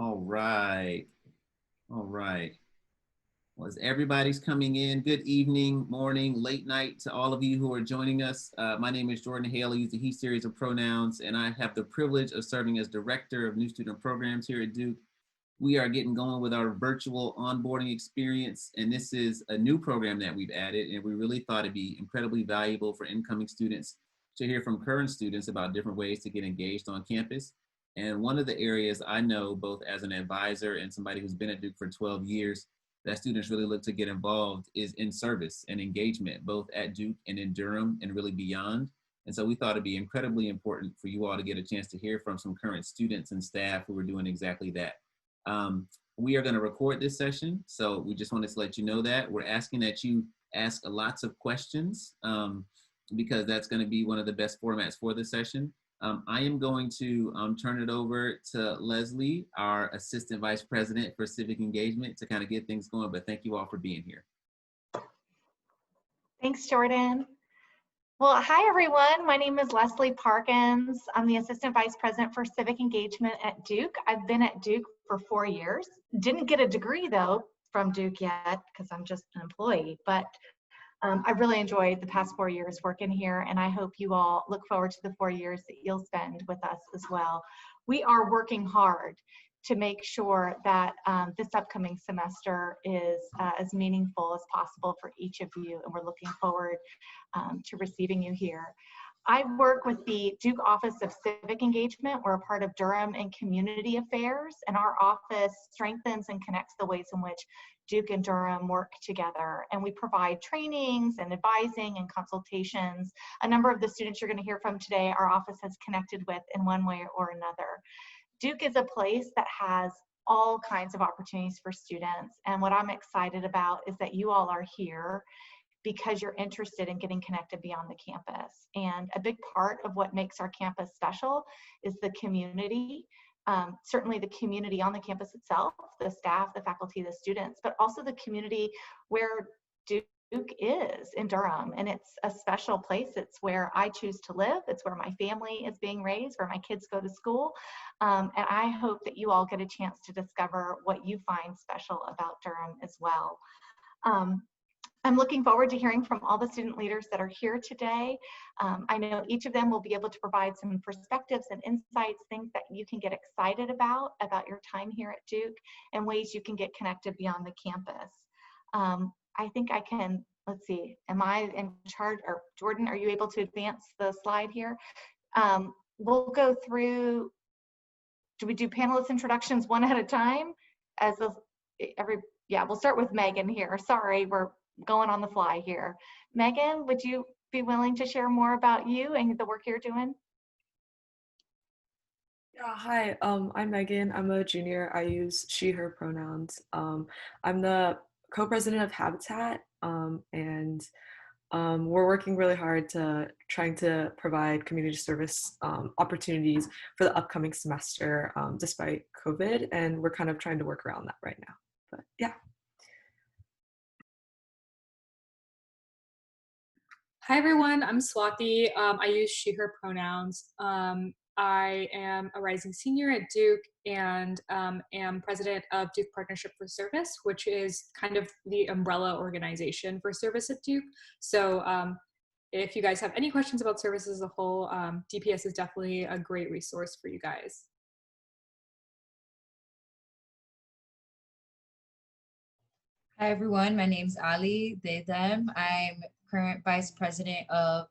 All right. All right. Well, as everybody's coming in, good evening, morning, late night to all of you who are joining us. My name is Jordan Haley, use the he series of pronouns, and I have the privilege of serving as Director of New Student Programs here at Duke. We are getting going with our virtual onboarding experience, and this is a new program that we've added, and we really thought it'd be incredibly valuable for incoming students to hear from current students about different ways to get engaged on campus. And one of the areas I know, both as an advisor and somebody who's been at Duke for 12 years, that students really look to get involved is in service and engagement, both at Duke and in Durham and really beyond. And so we thought it'd be incredibly important for you all to get a chance to hear from some current students and staff who are doing exactly that. We are going to record this session, so we just wanted to let you know that. We're asking that you ask lots of questions because that's going to be one of the best formats for the session. I am going to turn it over to Leslie, our Assistant Vice President for Civic Engagement, to kind of get things going, but thank you all for being here. Thanks, Jordan. Well, hi everyone. My name is Leslie Parkins. I'm the Assistant Vice President for Civic Engagement at Duke. I've been at Duke for 4 years. Didn't get a degree though from Duke yet because I'm just an employee, but I've really enjoyed the past 4 years working here, and I hope you all look forward to the 4 years that you'll spend with us as well. We are working hard to make sure that this upcoming semester is as meaningful as possible for each of you, and we're looking forward to receiving you here. I work with the Duke Office of Civic Engagement. We're a part of Durham and Community Affairs, and our office strengthens and connects the ways in which Duke and Durham work together. And we provide trainings and advising and consultations. A number of the students you're going to hear from today, our office has connected with in one way or another. Duke is a place that has all kinds of opportunities for students. And what I'm excited about is that you all are here because you're interested in getting connected beyond the campus. And a big part of what makes our campus special is the community. Certainly the community on the campus itself, the staff, the faculty, the students, but also the community where Duke is in Durham. And it's a special place. It's where I choose to live. It's where my family is being raised, where my kids go to school. And I hope that you all get a chance to discover what you find special about Durham as well. I'm looking forward to hearing from all the student leaders that are here today. I know each of them will be able to provide some perspectives and insights, things that you can get excited about your time here at Duke, and ways you can get connected beyond the campus. I think I can, let's see, am I in charge, or Jordan, are you able to advance the slide here? We'll go through, do we do panelist introductions one at a time? Yeah, we'll start with Megan here. Sorry, we're going on the fly here. Megan, would you be willing to share more about you and the work you're doing? Yeah, hi, I'm Megan. I'm a junior. I use she, her pronouns. I'm the co-president of Habitat, and we're working really hard to trying to provide community service opportunities for the upcoming semester despite COVID, and we're kind of trying to work around that right now. But yeah. Hi everyone, I'm Swati. I use she, her pronouns. I am a rising senior at Duke and am president of Duke Partnership for Service, which is kind of the umbrella organization for service at Duke. So if you guys have any questions about service as a whole, DPS is definitely a great resource for you guys. Hi everyone, my name's Ali, they, them. I'm current vice president of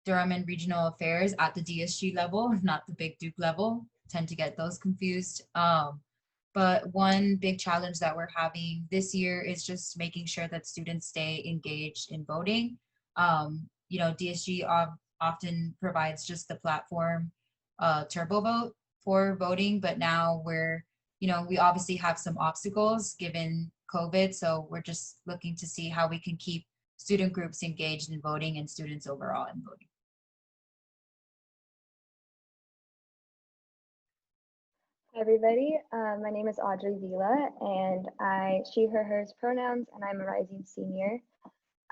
Durham and Regional Affairs at the DSG level, not the big Duke level. Tend to get those confused. But one big challenge that we're having this year is just making sure that students stay engaged in voting. You know, DSG often provides just the platform TurboVote for voting, but now we're, you know, we obviously have some obstacles given COVID, so we're just looking to see how we can keep student groups engaged in voting and students overall in voting. Hi everybody, my name is Audrey Vila and she, her, hers pronouns, and I'm a rising senior.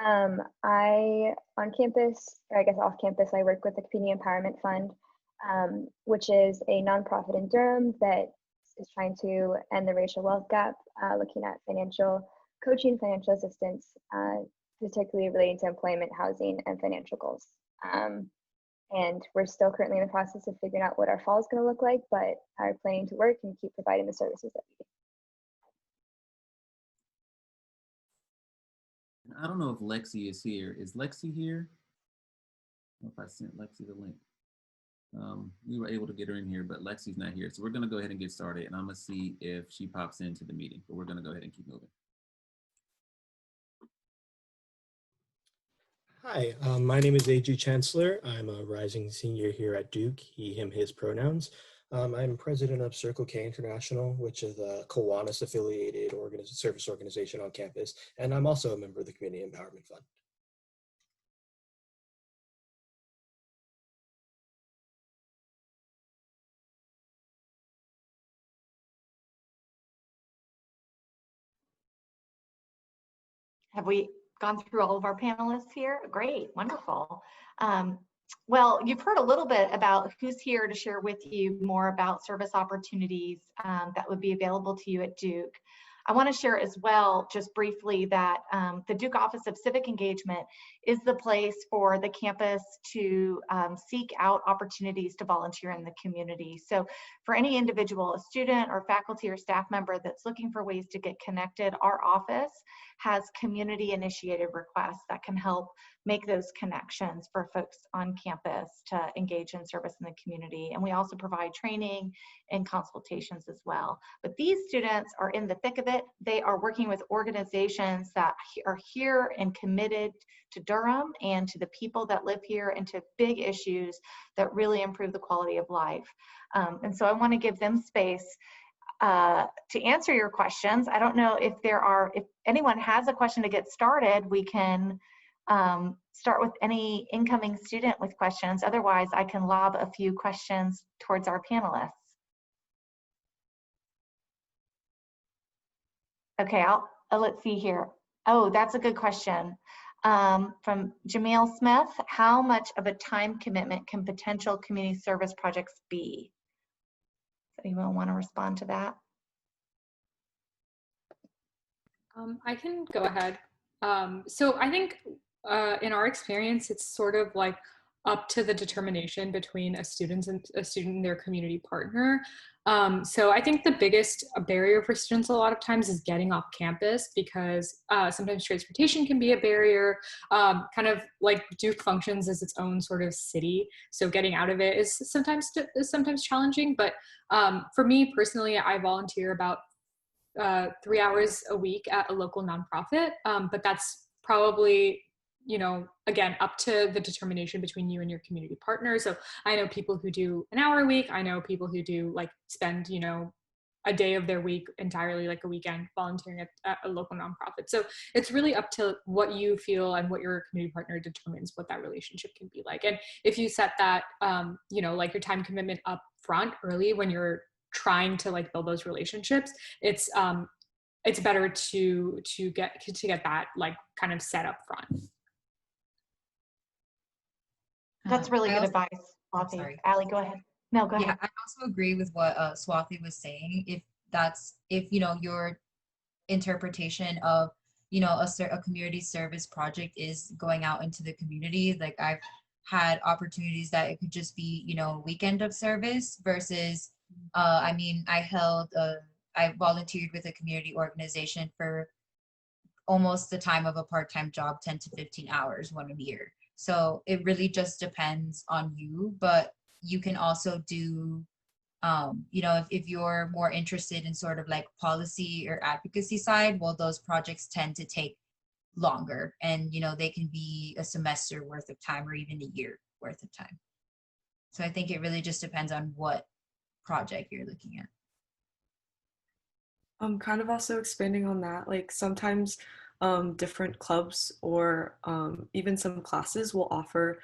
I, on campus, or I guess off campus, I work with the Community Empowerment Fund, which is a nonprofit in Durham that is trying to end the racial wealth gap, looking at financial coaching, financial assistance, particularly relating to employment, housing, and financial goals. And we're still currently in the process of figuring out what our fall is going to look like, but are planning to work and keep providing the services that we do. I don't know if Lexi is here. Is Lexi here? I don't know if I sent Lexi the link. We were able to get her in here, but Lexi's not here. So we're going to go ahead and get started, and I'm going to see if she pops into the meeting, but we're going to go ahead and keep moving. Hi, my name is A.G. Chancellor. I'm a rising senior here at Duke, he, him, his pronouns. I'm president of Circle K International, which is a Kiwanis affiliated service organization on campus, and I'm also a member of the Community Empowerment Fund. Have we gone through all of our panelists here? Great, wonderful. Well, you've heard a little bit about who's here to share with you more about service opportunities that would be available to you at Duke. I want to share as well, just briefly, that the Duke Office of Civic Engagement is the place for the campus to seek out opportunities to volunteer in the community. So for any individual, a student or faculty or staff member that's looking for ways to get connected, our office has community initiated requests that can help make those connections for folks on campus to engage in service in the community. And we also provide training and consultations as well. But these students are in the thick of it. They are working with organizations that are here and committed to Durham and to the people that live here and to big issues that really improve the quality of life. And so I want to give them space to answer your questions. I don't know if if anyone has a question to get started, we can start with any incoming student with questions. Otherwise, I can lob a few questions towards our panelists. Okay, let's see here. Oh, that's a good question. From Jamil Smith, how much of a time commitment can potential community service projects be? Does anyone want to respond to that? I can go ahead. So I think in our experience, it's sort of like up to the determination between a student and their community partner. So I think the biggest barrier for students a lot of times is getting off campus, because sometimes transportation can be a barrier. Kind of like Duke functions as its own sort of city, so getting out of it is sometimes challenging. But for me personally, I volunteer about 3 hours a week at a local nonprofit, but that's probably, you know, again, up to the determination between you and your community partner. So I know people who do an hour a week. I know people who do spend, you know, a day of their week entirely, like a weekend, volunteering at a local nonprofit. So it's really up to what you feel and what your community partner determines what that relationship can be like. And if you set that, you know, like your time commitment up front early when you're trying to build those relationships, it's better to get that kind of set up front. That's really good advice, I'm Swathi. sorry. Allie, go ahead. No, go ahead. Yeah, I also agree with what Swathi was saying. If you know, your interpretation of, you know, a community service project is going out into the community, like I've had opportunities that it could just be, you know, a weekend of service versus I mean, I volunteered with a community organization for almost the time of a part-time job, 10 to 15 hours, 1 year. So it really just depends on you, but you can also do, you know, if you're more interested in sort of like policy or advocacy side, well, those projects tend to take longer, and, you know, they can be a semester worth of time or even a year worth of time. So I think it really just depends on what project you're looking at. Kind of also expanding on that, like sometimes different clubs or even some classes will offer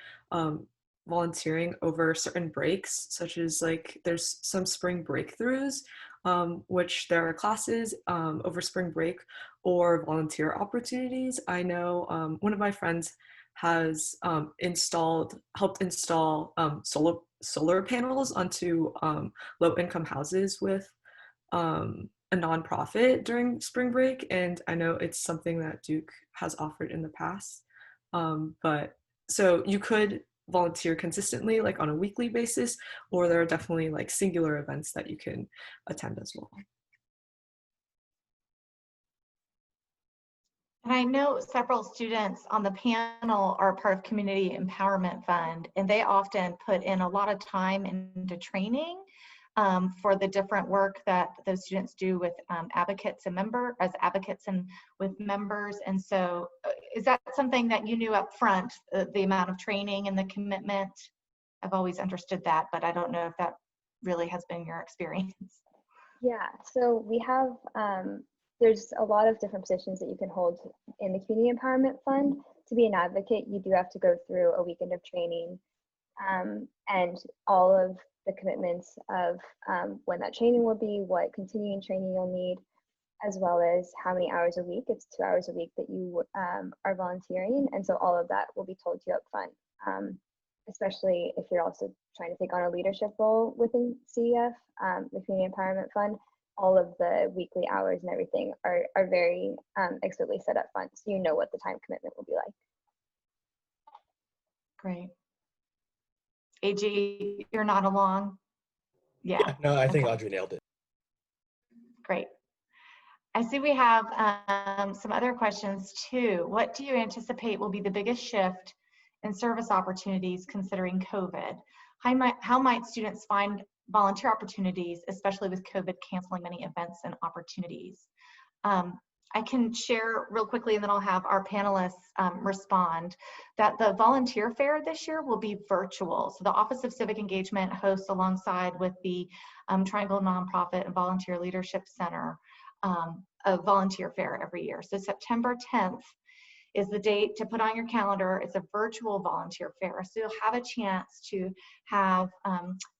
volunteering over certain breaks, such as like there's some spring breakthroughs, which there are classes over spring break or volunteer opportunities. I know one of my friends has helped install solar panels onto low-income houses with a nonprofit during spring break, and I know it's something that Duke has offered in the past. But so you could volunteer consistently, like on a weekly basis, or there are definitely like singular events that you can attend as well. And I know several students on the panel are part of Community Empowerment Fund, and they often put in a lot of time into training for the different work that those students do with advocates and with members. And so is that something that you knew up front, the amount of training and the commitment? I've always understood that, but I don't know if that really has been your experience. Yeah, so we have, there's a lot of different positions that you can hold in the Community Empowerment Fund. To be an advocate, you do have to go through a weekend of training, and all of the commitments of when that training will be, what continuing training you'll need, as well as how many hours a week. It's 2 hours a week that you are volunteering. And so all of that will be told to you up front, especially if you're also trying to take on a leadership role within CEF, the Community Empowerment Fund. All of the weekly hours and everything are very explicitly set up front, so you know what the time commitment will be like. Great. AG, you're not along? Yeah. No, I think Okay. Audrey nailed it. Great. I see we have some other questions too. What do you anticipate will be the biggest shift in service opportunities considering COVID? How might students find volunteer opportunities, especially with COVID canceling many events and opportunities? I can share real quickly, and then I'll have our panelists respond, that the volunteer fair this year will be virtual. So the Office of Civic Engagement hosts, alongside with the Triangle Nonprofit and Volunteer Leadership Center, a volunteer fair every year. So September 10th is the date to put on your calendar. It's a virtual volunteer fair. So you'll have a chance to have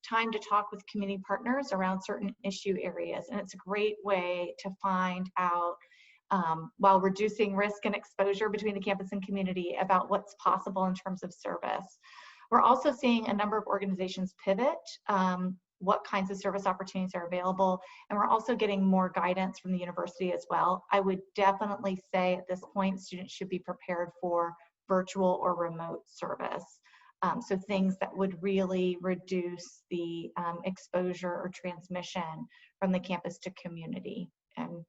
time to talk with community partners around certain issue areas. And it's a great way to find out, while reducing risk and exposure between the campus and community, about what's possible in terms of service. We're also seeing a number of organizations pivot what kinds of service opportunities are available. And we're also getting more guidance from the university as well. I would definitely say at this point, students should be prepared for virtual or remote service. So things that would really reduce the exposure or transmission from the campus to community and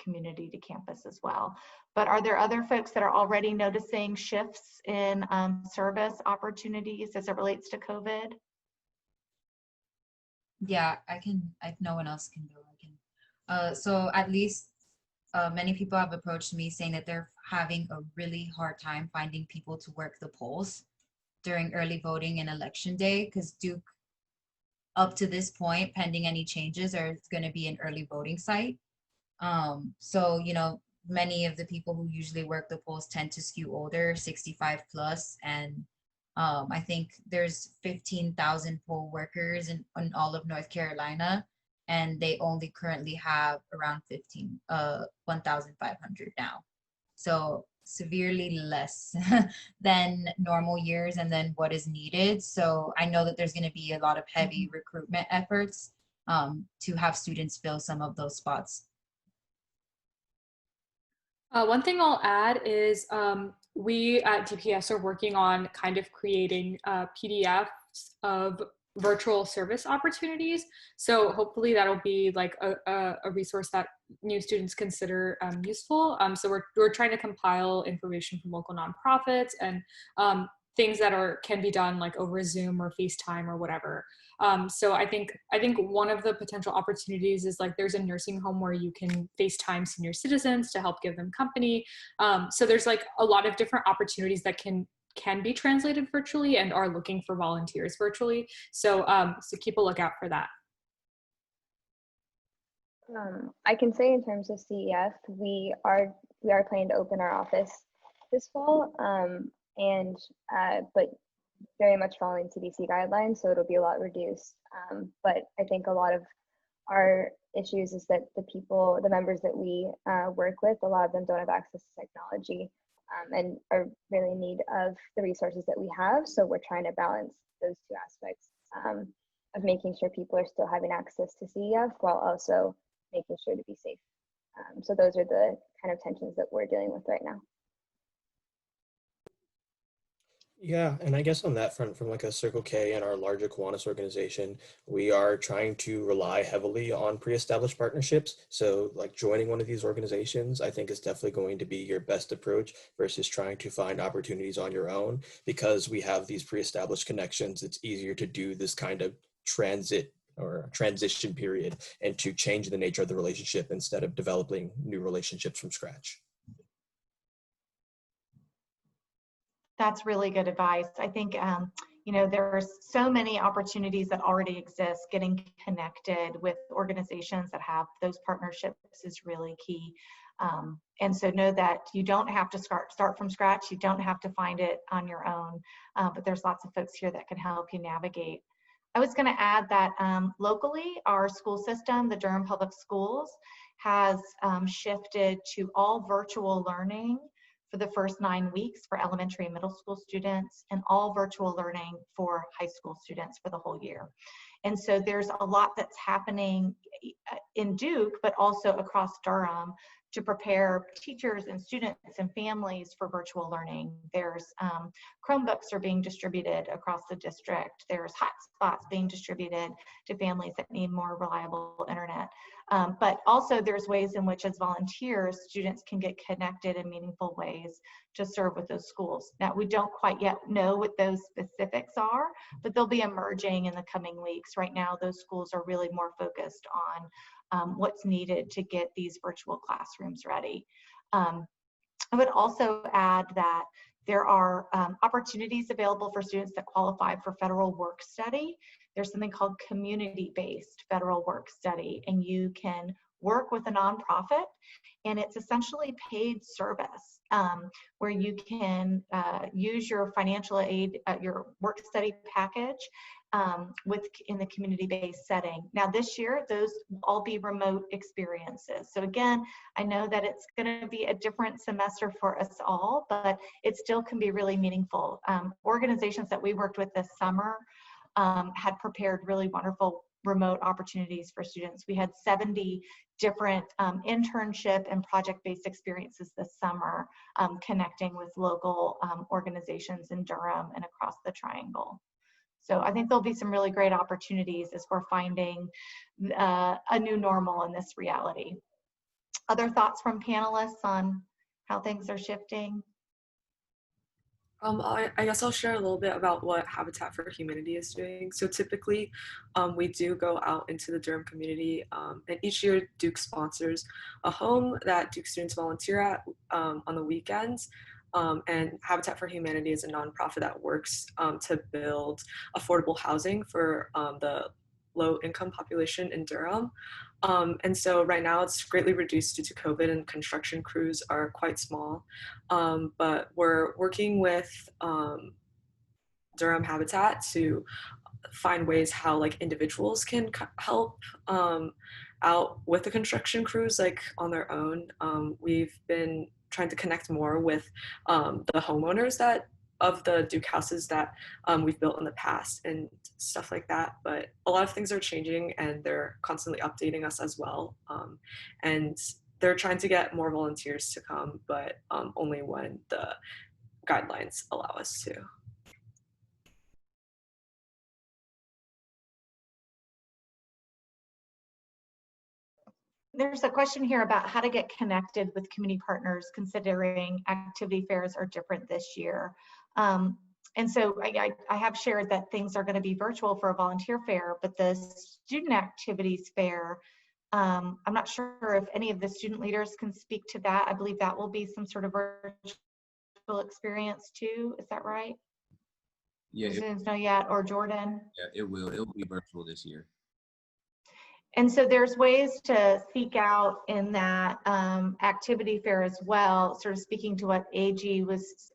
community to campus as well. But are there other folks that are already noticing shifts in service opportunities as it relates to COVID? Yeah, I can, if no one else can go, I can. So at least many people have approached me saying that they're having a really hard time finding people to work the polls during early voting and election day, because Duke, up to this point, pending any changes, are going to be an early voting site. So, you know, many of the people who usually work the polls tend to skew older, 65 plus, and I think there's 15,000 poll workers in all of North Carolina, and they only currently have around 1,500 now. So severely less than normal years and then what is needed. So I know that there's going to be a lot of heavy recruitment efforts to have students fill some of those spots. One thing I'll add is we at DPS are working on kind of creating PDFs of virtual service opportunities. So hopefully that'll be like a resource that new students consider useful. So we're trying to compile information from local nonprofits and things that can be done like over Zoom or FaceTime or whatever. So I think one of the potential opportunities is like there's a nursing home where you can FaceTime senior citizens to help give them company. So there's like a lot of different opportunities that can be translated virtually and are looking for volunteers virtually. So so keep a lookout for that. I can say in terms of CEF, we are planning to open our office this fall, but very much following CDC guidelines, so it'll be a lot reduced. But I think a lot of our issues is that the members that we work with, a lot of them don't have access to technology and are really in need of the resources that we have. So we're trying to balance those two aspects of of making sure people are still having access to CEF while also making sure to be safe. So those are the kind of tensions that we're dealing with right now. Yeah, and I guess on that front, from like a Circle K and our larger Kiwanis organization, we are trying to rely heavily on pre-established partnerships. So like joining one of these organizations, I think is definitely going to be your best approach versus trying to find opportunities on your own. Because we have these pre-established connections, it's easier to do this kind of transit or transition period and to change the nature of the relationship instead of developing new relationships from scratch. That's really good advice. I think, you know, there's so many opportunities that already exist. Getting connected with organizations that have those partnerships is really key. And so know that you don't have to start from scratch. You don't have to find it on your own, but there's lots of folks here that can help you navigate. I was going to add that locally, our school system, the Durham Public Schools, has shifted to all virtual learning for the first 9 weeks for elementary and middle school students, and all virtual learning for high school students for the whole year. And so there's a lot that's happening in Duke, but also across Durham to prepare teachers and students and families for virtual learning. There's Chromebooks are being distributed across the district. There's hotspots being distributed to families that need more reliable internet. But also there's ways in which as volunteers, students can get connected in meaningful ways to serve with those schools. Now, we don't quite yet know what those specifics are, but they'll be emerging in the coming weeks. Right now, those schools are really more focused on what's needed to get these virtual classrooms ready. I would also add that there are opportunities available for students that qualify for federal work study. There's something called community-based federal work study, and you can work with a nonprofit, and it's essentially paid service where you can use your financial aid, your work study package in the community-based setting. Now this year, those will all be remote experiences. So again, I know that it's gonna be a different semester for us all, but it still can be really meaningful. Organizations that we worked with this summer had prepared really wonderful remote opportunities for students. We had 70 different internship and project-based experiences this summer, connecting with local organizations in Durham and across the Triangle. So I think there'll be some really great opportunities as we're finding a new normal in this reality. Other thoughts from panelists on how things are shifting? I guess I'll share a little bit about what Habitat for Humanity is doing. So typically, we do go out into the Durham community, and each year Duke sponsors a home that Duke students volunteer at on the weekends. And Habitat for Humanity is a nonprofit that works to build affordable housing for the low-income population in Durham. And so right now it's greatly reduced due to COVID, and construction crews are quite small. But we're working with Durham Habitat to find ways how like individuals can help out with the construction crews like on their own. We've been trying to connect more with the homeowners that of the Duke houses that we've built in the past and stuff like that. But a lot of things are changing, and they're constantly updating us as well. And they're trying to get more volunteers to come, but only when the guidelines allow us to. There's a question here about how to get connected with community partners considering activity fairs are different this year. And so I have shared that things are going to be virtual for a volunteer fair, but the student activities fair, I'm not sure if any of the student leaders can speak to that. I believe that will be some sort of virtual experience too. Is that right? Yeah, Students know yet, or Jordan? yeah, it will be virtual this year. And so there's ways to seek out in that activity fair as well, sort of speaking to what AG was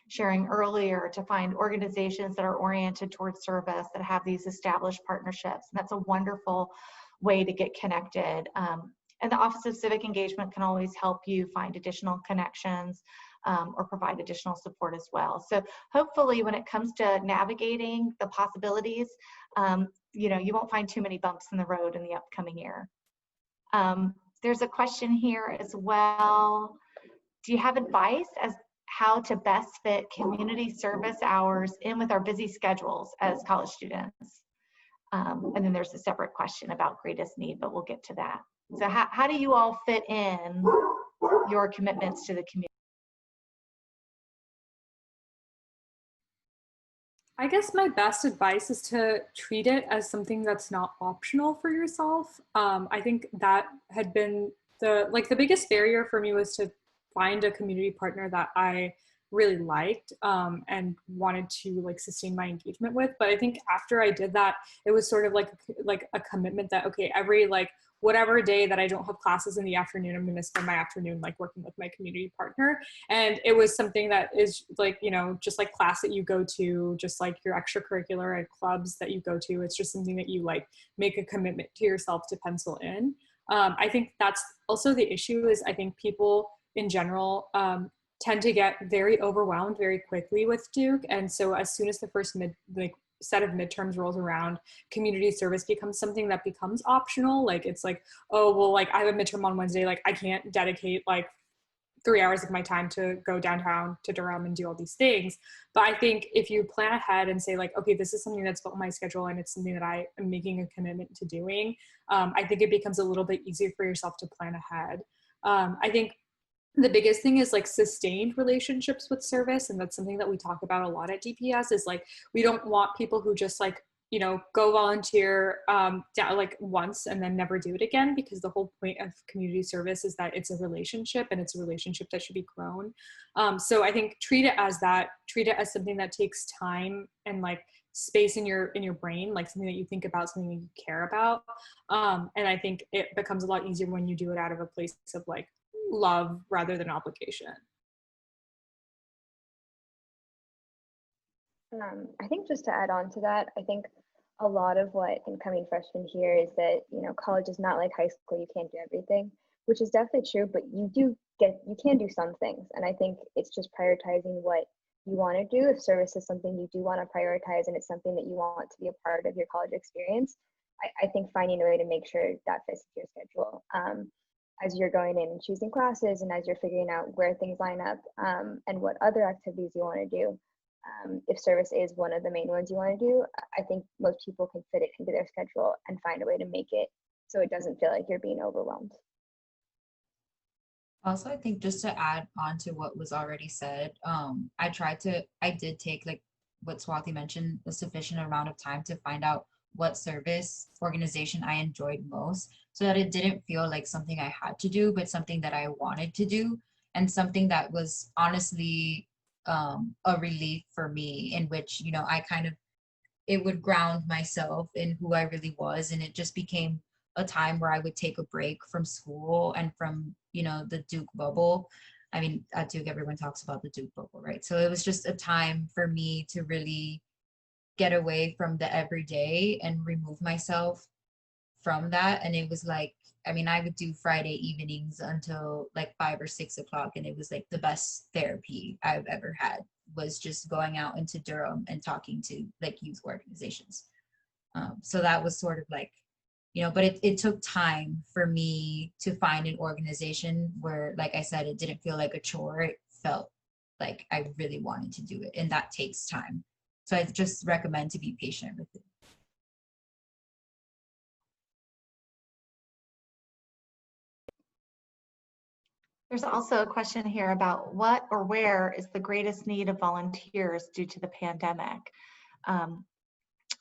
sharing earlier, to find organizations that are oriented towards service, that have these established partnerships. And that's a wonderful way to get connected. And the Office of Civic Engagement can always help you find additional connections. or provide additional support as well. So hopefully when it comes to navigating the possibilities, you know, you won't find too many bumps in the road in the upcoming year. There's a question here as well. Do you have advice as how to best fit community service hours in with our busy schedules as college students? And then there's a separate question about greatest need, but we'll get to that. So how do you all fit in your commitments to the community? I guess my best advice is to treat it as something that's not optional for yourself. I think that had been the biggest barrier for me was to find a community partner that I really liked and wanted to like sustain my engagement with. But I think after I did that, it was sort of like a commitment that, okay, every like whatever day that I don't have classes in the afternoon, I'm going to spend my afternoon like working with my community partner. And it was something that is like, you know, just like class that you go to, just like your extracurricular and clubs that you go to. It's just something that you like make a commitment to yourself to pencil in. I think that's also the issue is I think people in general tend to get very overwhelmed very quickly with Duke. And so as soon as the first set of midterms rolls around, community service becomes something that becomes optional. Like it's like, oh, well, like I have a midterm on Wednesday, like I can't dedicate like 3 hours of my time to go downtown to Durham and do all these things. But I think if you plan ahead and say like, okay, this is something that's built on my schedule and it's something that I am making a commitment to doing, I think it becomes a little bit easier for yourself to plan ahead. I think the biggest thing is like sustained relationships with service. And that's something that we talk about a lot at DPS is like, we don't want people who just like, you know, go volunteer like once and then never do it again, because the whole point of community service is that it's a relationship and it's a relationship that should be grown. So I think treat it as that, treat it as something that takes time and like space in your brain, like something that you think about, something that you care about. And I think it becomes a lot easier when you do it out of a place of like love rather than obligation. I think just to add on to that, I think a lot of what incoming freshmen hear is that, you know, college is not like high school, you can't do everything, which is definitely true, but you can do some things. And I think it's just prioritizing what you want to do. If service is something you do want to prioritize and it's something that you want to be a part of your college experience, I think finding a way to make sure that fits your schedule. As you're going in and choosing classes and as you're figuring out where things line up and what other activities you want to do. If service is one of the main ones you want to do, I think most people can fit it into their schedule and find a way to make it so it doesn't feel like you're being overwhelmed. Also, I think just to add on to what was already said, I did take like what Swathi mentioned, a sufficient amount of time to find out what service organization I enjoyed most so that it didn't feel like something I had to do, but something that I wanted to do and something that was honestly a relief for me, in which, you know, it would ground myself in who I really was. And it just became a time where I would take a break from school and from, you know, the Duke bubble. I mean, at Duke, everyone talks about the Duke bubble, right? So it was just a time for me to really get away from the everyday and remove myself from that. And it was like, I mean, I would do Friday evenings until like 5 or 6 o'clock. And it was like the best therapy I've ever had, was just going out into Durham and talking to like youth organizations. So that was sort of like, you know, but it took time for me to find an organization where, like I said, it didn't feel like a chore. It felt like I really wanted to do it. And that takes time. So I just recommend to be patient with it. There's also a question here about what or where is the greatest need of volunteers due to the pandemic.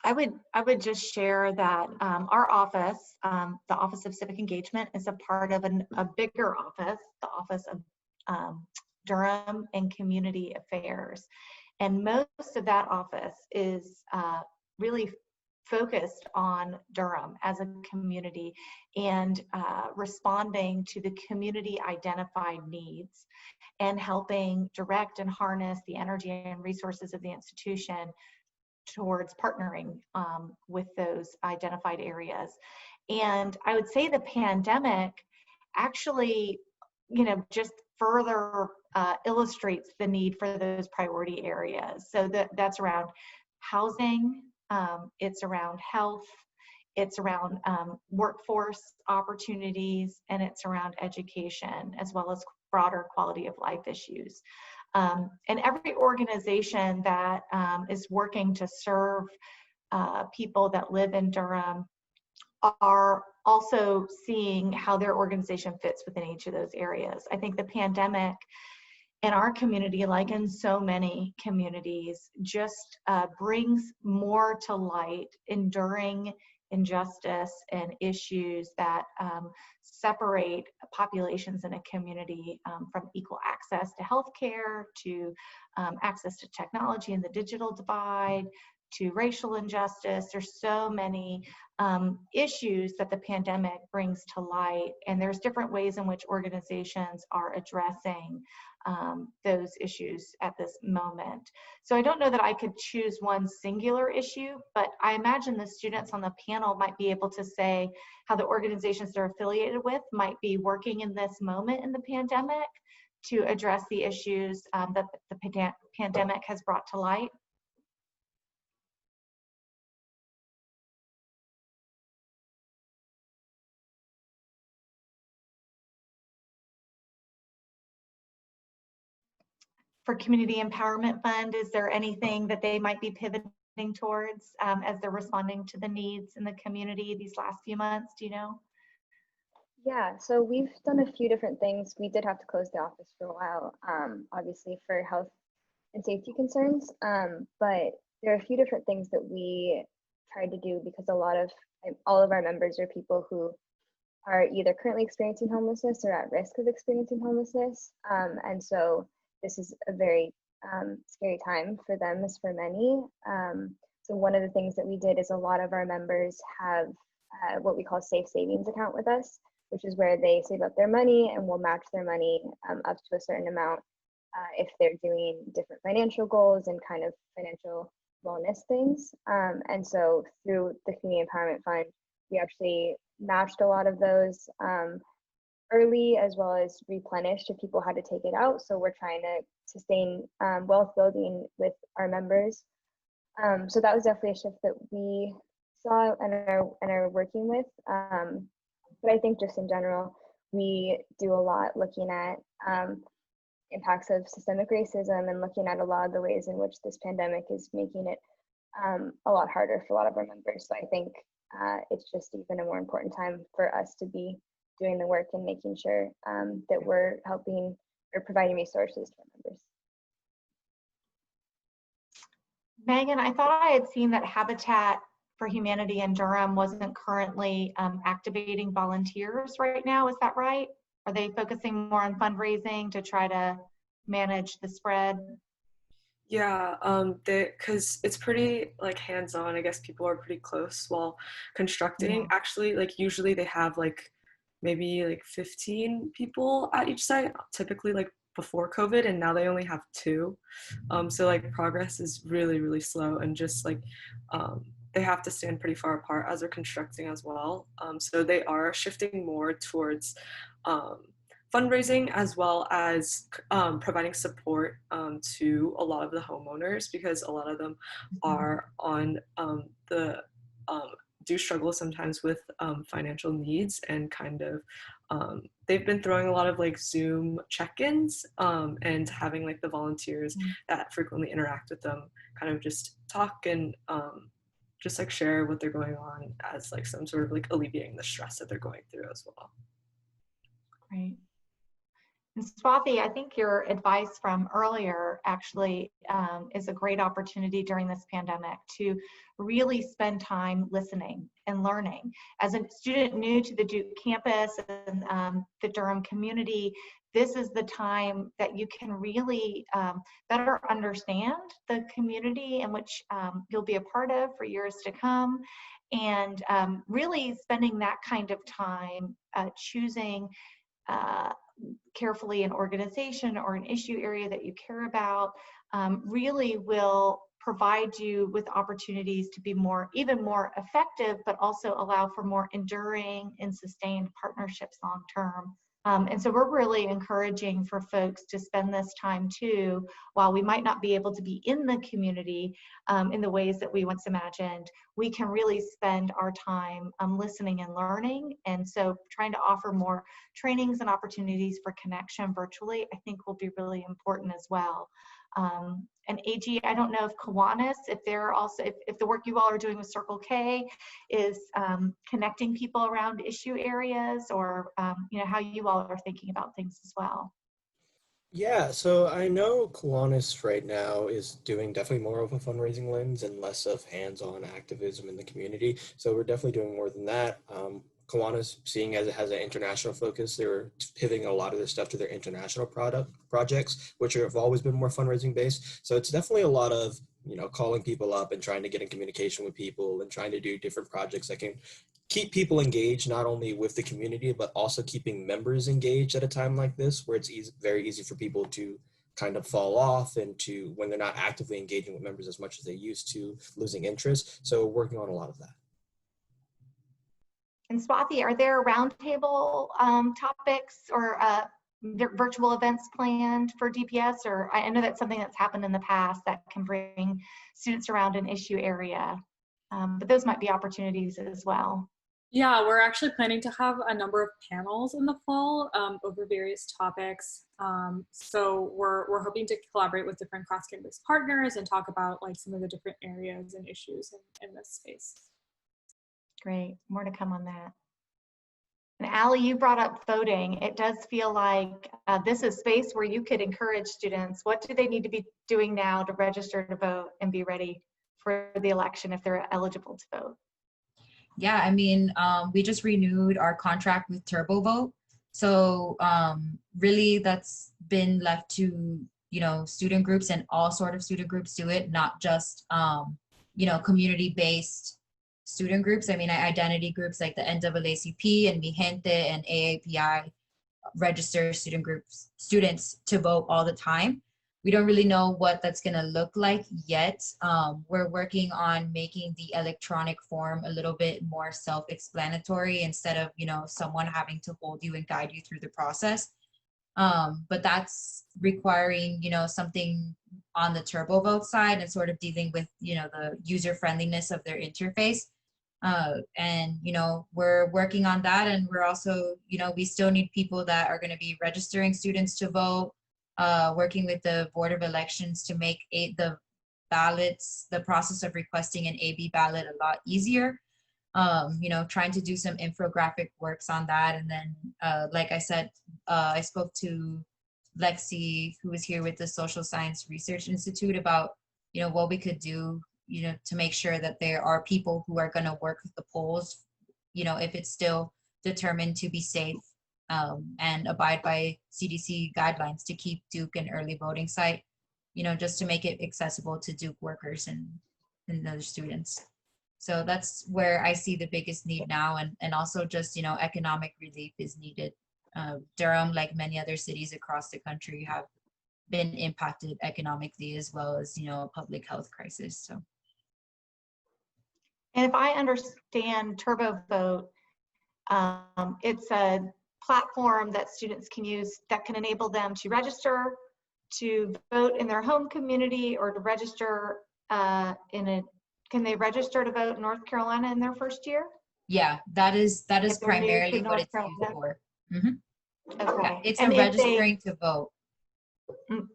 I would just share that our office, the Office of Civic Engagement, is a part of a bigger office, the Office of Durham and Community Affairs. And most of that office is really focused on Durham as a community and responding to the community identified needs and helping direct and harness the energy and resources of the institution towards partnering with those identified areas. And I would say the pandemic actually, you know, just further illustrates the need for those priority areas. So that's around housing, it's around health, it's around workforce opportunities, and it's around education, as well as broader quality of life issues. And every organization that is working to serve people that live in Durham are also seeing how their organization fits within each of those areas. I think the pandemic in our community, like in so many communities, just brings more to light enduring injustice and issues that separate populations in a community from equal access to healthcare, to access to technology and the digital divide, to racial injustice. There's so many issues that the pandemic brings to light, and there's different ways in which organizations are addressing those issues at this moment. So I don't know that I could choose one singular issue, but I imagine the students on the panel might be able to say how the organizations they're affiliated with might be working in this moment in the pandemic to address the issues that the pandemic has brought to light. For Community Empowerment Fund, is there anything that they might be pivoting towards as they're responding to the needs in the community these last few months? Do you know? Yeah, so we've done a few different things. We did have to close the office for a while, obviously for health and safety concerns, but there are a few different things that we tried to do because all of our members are people who are either currently experiencing homelessness or at risk of experiencing homelessness. And so this is a very scary time for them as for many. So one of the things that we did is a lot of our members have what we call a safe savings account with us, which is where they save up their money and we'll match their money up to a certain amount if they're doing different financial goals and kind of financial wellness things. And so through the Community Empowerment Fund, we actually matched a lot of those early, as well as replenished if people had to take it out. So we're trying to sustain wealth building with our members. So that was definitely a shift that we saw and are working with. But I think just in general, we do a lot looking at impacts of systemic racism and looking at a lot of the ways in which this pandemic is making it a lot harder for a lot of our members. So I think it's just even a more important time for us to be doing the work and making sure that we're helping or providing resources to our members. Megan, I thought I had seen that Habitat for Humanity in Durham wasn't currently activating volunteers right now. Is that right? Are they focusing more on fundraising to try to manage the spread? Yeah, because it's pretty like hands-on. I guess people are pretty close while constructing. Yeah. Actually, like usually they have like maybe like 15 people at each site, typically like before COVID, and now they only have 2. So like progress is really, really slow, and just like they have to stand pretty far apart as they're constructing as well. So they are shifting more towards fundraising, as well as providing support to a lot of the homeowners, because a lot of them are on do struggle sometimes with financial needs, and kind of they've been throwing a lot of like Zoom check-ins and having like the volunteers that frequently interact with them kind of just talk and just like share what they're going on as like some sort of like alleviating the stress that they're going through as well. Great. And Swati, I think your advice from earlier actually is a great opportunity during this pandemic to really spend time listening and learning. As a student new to the Duke campus and the Durham community, this is the time that you can really better understand the community in which you'll be a part of for years to come, and really spending that kind of time choosing carefully an organization or an issue area that you care about really will provide you with opportunities to be even more effective, but also allow for more enduring and sustained partnerships long term And so we're really encouraging for folks to spend this time too, while we might not be able to be in the community in the ways that we once imagined, we can really spend our time listening and learning. And so trying to offer more trainings and opportunities for connection virtually, I think will be really important as well. And AG, I don't know if Kiwanis, if they're also, if the work you all are doing with Circle K is connecting people around issue areas, or you know, how you all are thinking about things as well. Yeah, so I know Kiwanis right now is doing definitely more of a fundraising lens and less of hands-on activism in the community. So we're definitely doing more than that. Kiwanis, seeing as it has an international focus, they're pivoting a lot of their stuff to their international projects, which have always been more fundraising based. So it's definitely a lot of, you know, calling people up and trying to get in communication with people and trying to do different projects that can keep people engaged, not only with the community, but also keeping members engaged at a time like this, where it's very easy for people to kind of fall off and to, when they're not actively engaging with members as much as they used to, losing interest. So we're working on a lot of that. And Swati, are there roundtable topics or virtual events planned for DPS? Or I know that's something that's happened in the past that can bring students around an issue area, but those might be opportunities as well. Yeah, we're actually planning to have a number of panels in the fall over various topics. So we're hoping to collaborate with different cross-campus partners and talk about like some of the different areas and issues in this space. Great, more to come on that. And Allie, you brought up voting. It does feel like this is space where you could encourage students. What do they need to be doing now to register to vote and be ready for the election if they're eligible to vote? Yeah, I mean, we just renewed our contract with TurboVote. So really that's been left to, you know, student groups, and all sort of student groups do it, not just, you know, community-based student groups. I mean, identity groups like the NAACP and Mi Gente and AAPI register students to vote all the time. We don't really know what that's going to look like yet. We're working on making the electronic form a little bit more self-explanatory instead of, you know, someone having to hold you and guide you through the process. But that's requiring, you know, something on the TurboVote side and sort of dealing with, you know, the user friendliness of their interface. And, you know, we're working on that. And we're also, you know, we still need people that are going to be registering students to vote, working with the Board of Elections to make the ballots, the process of requesting an AB ballot a lot easier. You know, trying to do some infographic works on that. And then, like I said, I spoke to Lexi, who was here with the Social Science Research Institute, about, you know, what we could do, you know, to make sure that there are people who are going to work with the polls, you know, if it's still determined to be safe, and abide by CDC guidelines to keep Duke an early voting site, you know, just to make it accessible to Duke workers and other students. So that's where I see the biggest need now. And also just, you know, economic relief is needed. Durham, like many other cities across the country, have been impacted economically, as well as, you know, a public health crisis. So. And if I understand TurboVote, it's a platform that students can use that can enable them to register to vote in their home community, or to register can they register to vote in North Carolina in their first year? Yeah, that is primarily what it's used for. Mm-hmm. Okay. Yeah, it's registering to vote.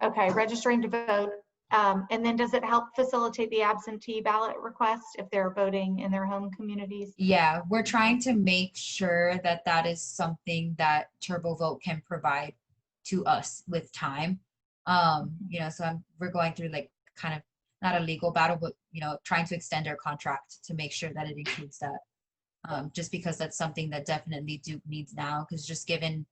Okay, registering to vote. And then does it help facilitate the absentee ballot request if they're voting in their home communities? Yeah, we're trying to make sure that that is something that TurboVote can provide to us with time. You know, so we're going through like kind of not a legal battle, but, you know, trying to extend our contract to make sure that it includes that. Just because that's something that definitely Duke needs now, because just given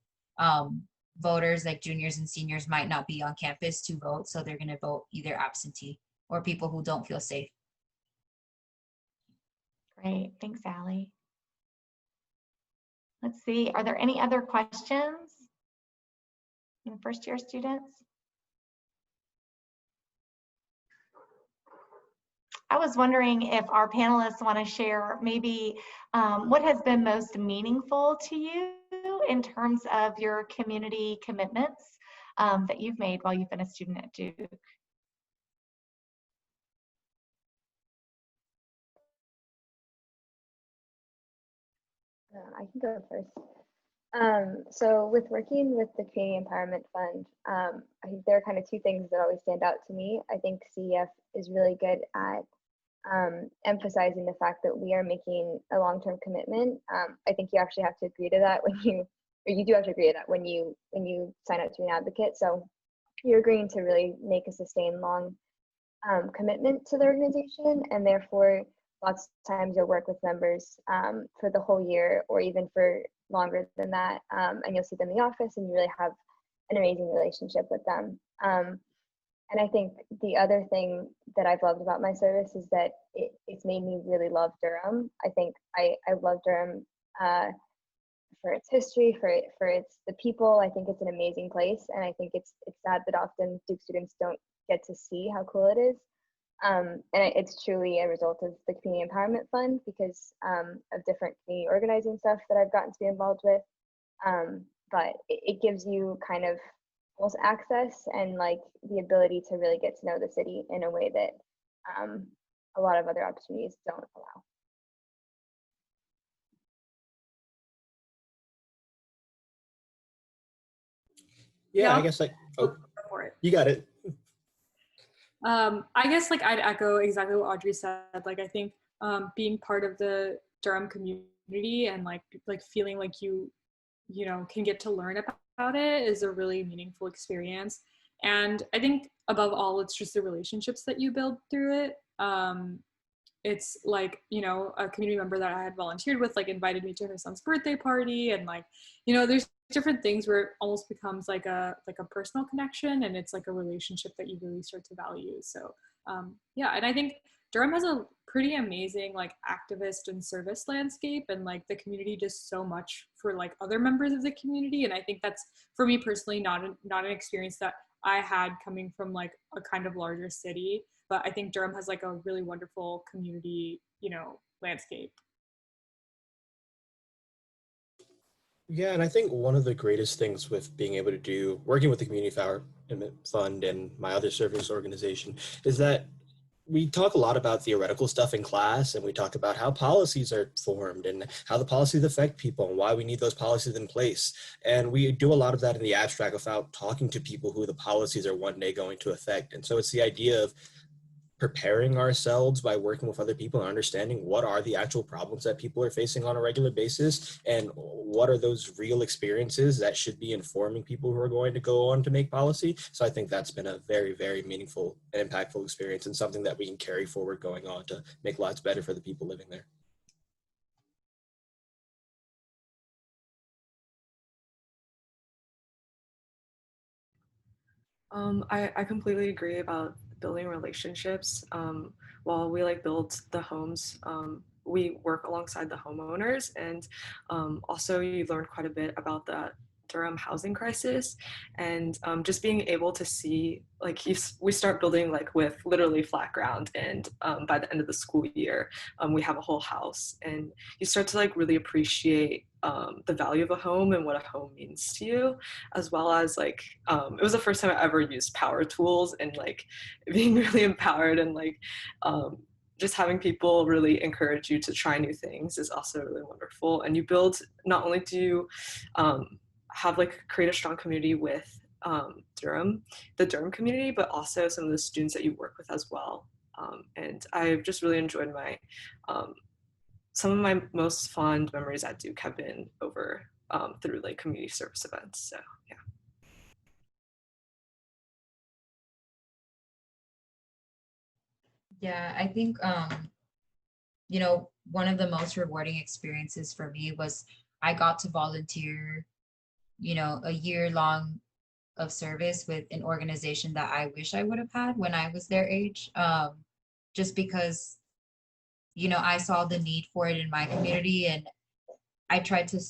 voters like juniors and seniors might not be on campus to vote, so they're going to vote either absentee or people who don't feel safe. Great, thanks, Allie. Let's see, are there any other questions from first year students? I was wondering if our panelists want to share maybe what has been most meaningful to you in terms of your community commitments that you've made while you've been a student at Duke. I can go first. So with working with the Community Empowerment Fund, I think there are kind of two things that always stand out to me. I think CEF is really good at emphasizing the fact that we are making a long-term commitment. I think you actually have to agree to that when you, or you do have to agree to that when you sign up to be an advocate. So you're agreeing to really make a sustained long commitment to the organization, and therefore lots of times you'll work with members for the whole year or even for longer than that, and you'll see them in the office and you really have an amazing relationship with them. And I think the other thing that I've loved about my service is that it's made me really love Durham. I think I love Durham for its history, for its the people. I think it's an amazing place, and I think it's sad that often Duke students don't get to see how cool it is. And it's truly a result of the Community Empowerment Fund because of different community organizing stuff that I've gotten to be involved with. But it gives you kind of almost access and like the ability to really get to know the city in a way that a lot of other opportunities don't allow. Yeah, I guess like, oh, Go for it. you got it. I guess like I'd echo exactly what Audrey said. Like I think being part of the Durham community and like feeling like you know can get to learn about it is a really meaningful experience. And I think above all, it's just the relationships that you build through it. It's like, you know, a community member that I had volunteered with like invited me to her son's birthday party, and like, you know, there's different things where it almost becomes like a personal connection, and it's like a relationship that you really start to value. So yeah, and I think Durham has a pretty amazing like activist and service landscape, and like the community does so much for like other members of the community. And I think that's, for me personally, not an experience that I had coming from like a kind of larger city. But I think Durham has like a really wonderful community, you know, landscape. Yeah, and I think one of the greatest things with being able to do, working with the Community Empowerment Fund and my other service organization, is that we talk a lot about theoretical stuff in class, and we talk about how policies are formed and how the policies affect people and why we need those policies in place. And we do a lot of that in the abstract without talking to people who the policies are one day going to affect. And so it's the idea of preparing ourselves by working with other people and understanding what are the actual problems that people are facing on a regular basis, and what are those real experiences that should be informing people who are going to go on to make policy. So I think that's been a very, very meaningful and impactful experience, and something that we can carry forward going on to make lives better for the people living there. I completely agree about building relationships. While we like build the homes, we work alongside the homeowners, and also you learn quite a bit about the Durham housing crisis, and just being able to see like we start building like with literally flat ground, and by the end of the school year we have a whole house, and you start to like really appreciate the value of a home and what a home means to you, as well as like it was the first time I ever used power tools, and like being really empowered, and like just having people really encourage you to try new things is also really wonderful. And you build, not only do you have like create a strong community with the Durham community, but also some of the students that you work with as well. And I've just really enjoyed my some of my most fond memories at Duke have been over through like community service events. So yeah. Yeah, I think you know, one of the most rewarding experiences for me was I got to volunteer, you know, a year long of service with an organization that I wish I would have had when I was their age. Just because, you know, I saw the need for it in my community, and I tried to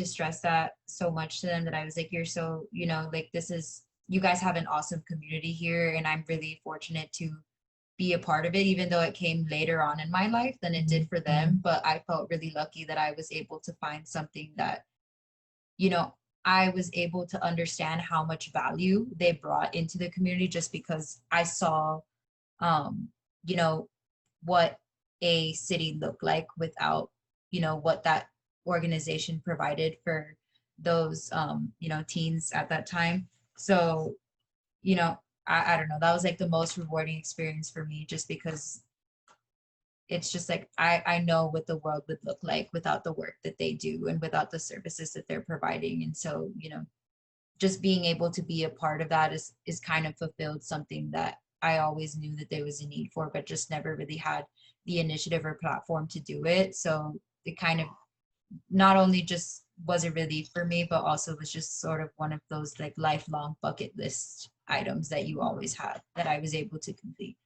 stress that so much to them, that I was like, you're so, you know, like this is, you guys have an awesome community here, and I'm really fortunate to be a part of it, even though it came later on in my life than it did for them. But I felt really lucky that I was able to find something that, you know, I was able to understand how much value they brought into the community just because I saw, you know, what a city looked like without, you know, what that organization provided for those, you know, teens at that time. So, you know, I don't know, that was like the most rewarding experience for me just because it's just like I know what the world would look like without the work that they do and without the services that they're providing. And so, you know, just being able to be a part of that is kind of fulfilled something that I always knew that there was a need for, but just never really had the initiative or platform to do it. So it kind of not only just was a relief for me, but also was just sort of one of those like lifelong bucket list items that you always have that I was able to complete.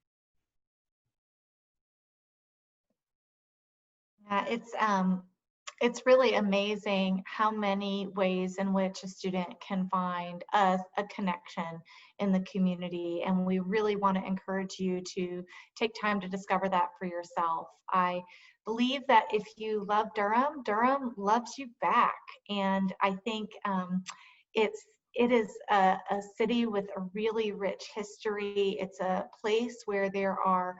Yeah, it's really amazing how many ways in which a student can find a connection in the community, and we really want to encourage you to take time to discover that for yourself. I believe that if you love Durham, Durham loves you back, and I think it is a city with a really rich history. It's a place where there are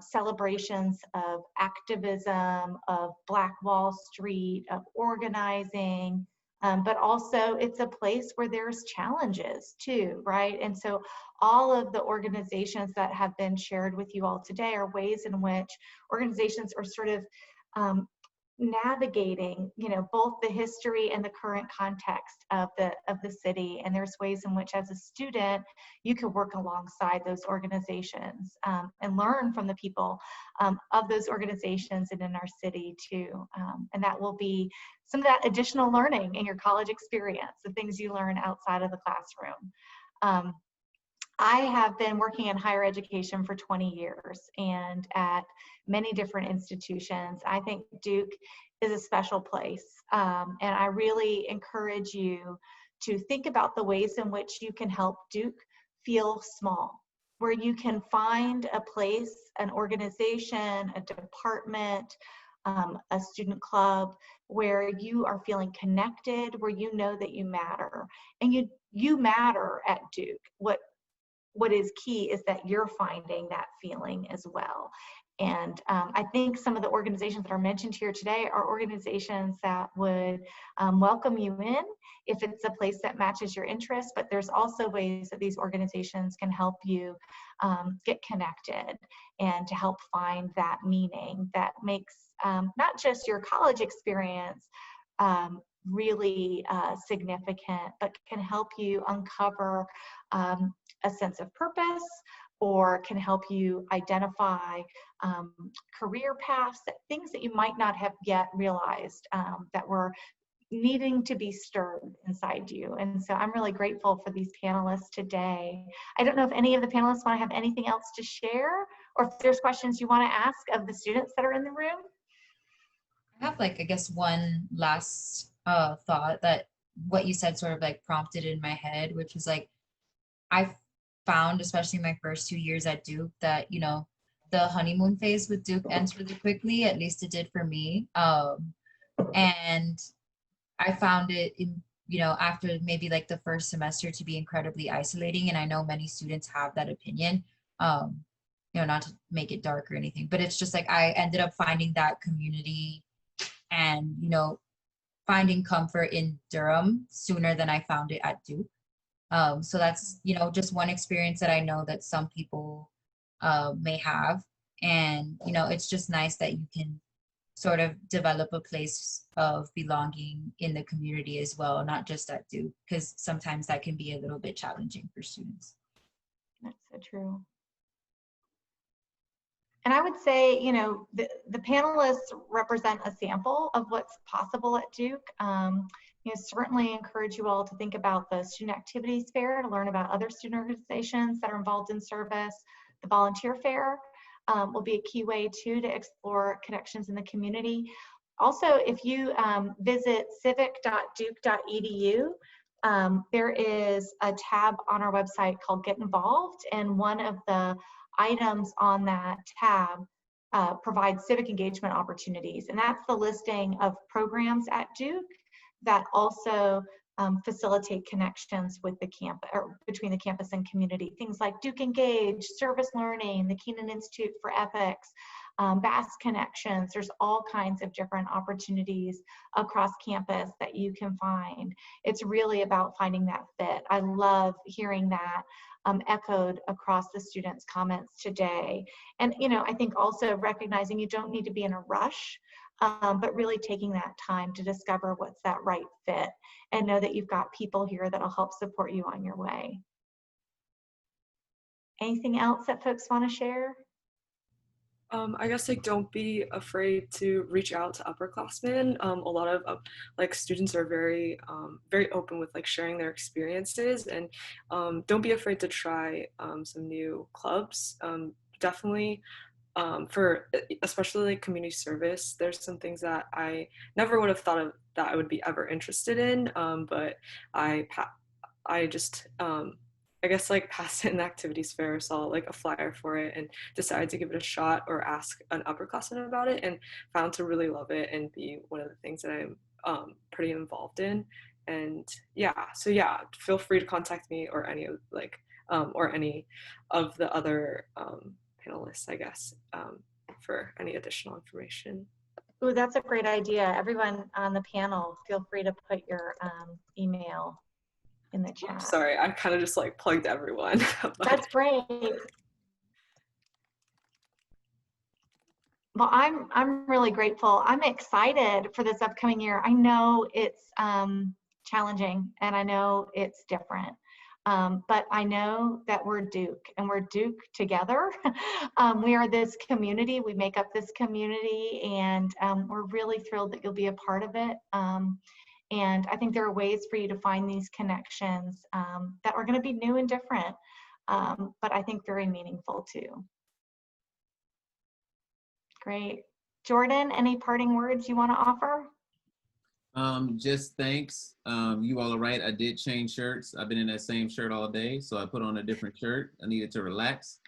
celebrations of activism, of Black Wall Street, of organizing, but also it's a place where there's challenges too, right? And so all of the organizations that have been shared with you all today are ways in which organizations are sort of navigating, you know, both the history and the current context of the city. And there's ways in which as a student you can work alongside those organizations and learn from the people of those organizations and in our city too. And that will be some of that additional learning in your college experience, the things you learn outside of the classroom. I have been working in higher education for 20 years and at many different institutions. I think Duke is a special place, and I really encourage you to think about the ways in which you can help Duke feel small, where you can find a place, an organization, a department, a student club where you are feeling connected, where you know that you matter. And you matter at Duke. What is key is that you're finding that feeling as well. And I think some of the organizations that are mentioned here today are organizations that would welcome you in if it's a place that matches your interests, but there's also ways that these organizations can help you get connected and to help find that meaning that makes not just your college experience really significant, but can help you uncover a sense of purpose, or can help you identify career paths, things that you might not have yet realized that were needing to be stirred inside you. And so I'm really grateful for these panelists today. I don't know if any of the panelists want to have anything else to share, or if there's questions you want to ask of the students that are in the room. I have like, I guess one last thought that what you said sort of like prompted in my head, which was like, I found, especially my first 2 years at Duke, that, you know, the honeymoon phase with Duke ends really quickly, at least it did for me. And I found it in, you know, after maybe like the first semester to be incredibly isolating. And I know many students have that opinion, you know, not to make it dark or anything, but it's just like, I ended up finding that community and, you know, finding comfort in Durham sooner than I found it at Duke. So that's, you know, just one experience that I know that some people may have. And, you know, it's just nice that you can sort of develop a place of belonging in the community as well, not just at Duke, because sometimes that can be a little bit challenging for students. That's so true. And I would say, you know, the panelists represent a sample of what's possible at Duke. You know, certainly encourage you all to think about the Student Activities Fair to learn about other student organizations that are involved in service. The Volunteer Fair will be a key way too to explore connections in the community. Also, if you visit civic.duke.edu, there is a tab on our website called Get Involved, and one of the items on that tab provide civic engagement opportunities. And that's the listing of programs at Duke that also facilitate connections with the campus, or between the campus and community. Things like Duke Engage, Service Learning, the Keenan Institute for Ethics, BAS Connections. There's all kinds of different opportunities across campus that you can find. It's really about finding that fit. I love hearing that echoed across the students' comments today. And, you know, I think also recognizing you don't need to be in a rush, but really taking that time to discover what's that right fit and know that you've got people here that'll help support you on your way. Anything else that folks want to share? I guess like don't be afraid to reach out to upperclassmen. A lot of like students are very very open with like sharing their experiences, and don't be afraid to try some new clubs. Definitely for especially like community service, there's some things that I never would have thought of that I would be ever interested in, but I just I guess like passed it in the activities fair, saw like a flyer for it and decided to give it a shot or ask an upperclassman about it, and found to really love it and be one of the things that I'm pretty involved in. And yeah, so yeah, feel free to contact me or any of like or any of the other panelists, I guess, for any additional information. Ooh, that's a great idea. Everyone on the panel, feel free to put your email in the chat. Sorry, I kind of just like plugged everyone. That's great. Well, I'm really grateful. I'm excited for this upcoming year. I know it's challenging and I know it's different. But I know that we're Duke and we're Duke together. We are this community, we make up this community, and we're really thrilled that you'll be a part of it. And I think there are ways for you to find these connections that are going to be new and different, but I think very meaningful too. Great. Jordan, any parting words you want to offer? Just thanks. You all are right. I did change shirts. I've been in that same shirt all day, so I put on a different shirt. I needed to relax.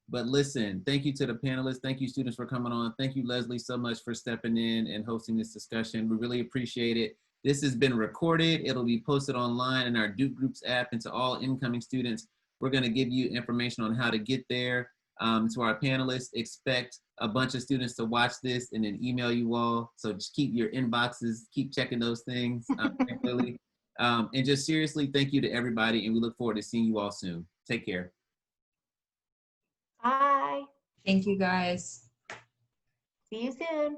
But listen, thank you to the panelists. Thank you, students, for coming on. Thank you, Leslie, so much for stepping in and hosting this discussion. We really appreciate it. This has been recorded. It'll be posted online in our Duke Groups app, and to all incoming students, we're going to give you information on how to get there. To our panelists, expect a bunch of students to watch this and then email you all. So just keep your inboxes, keep checking those things regularly. And just seriously, thank you to everybody, and we look forward to seeing you all soon. Take care. Bye. Thank you, guys. See you soon.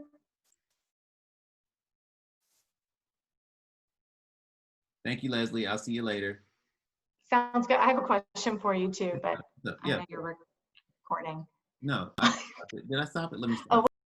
Thank you, Leslie. I'll see you later. Sounds good. I have a question for you too, but So, I yeah, know you're recording. no, did I stop it? Let me stop. Oh,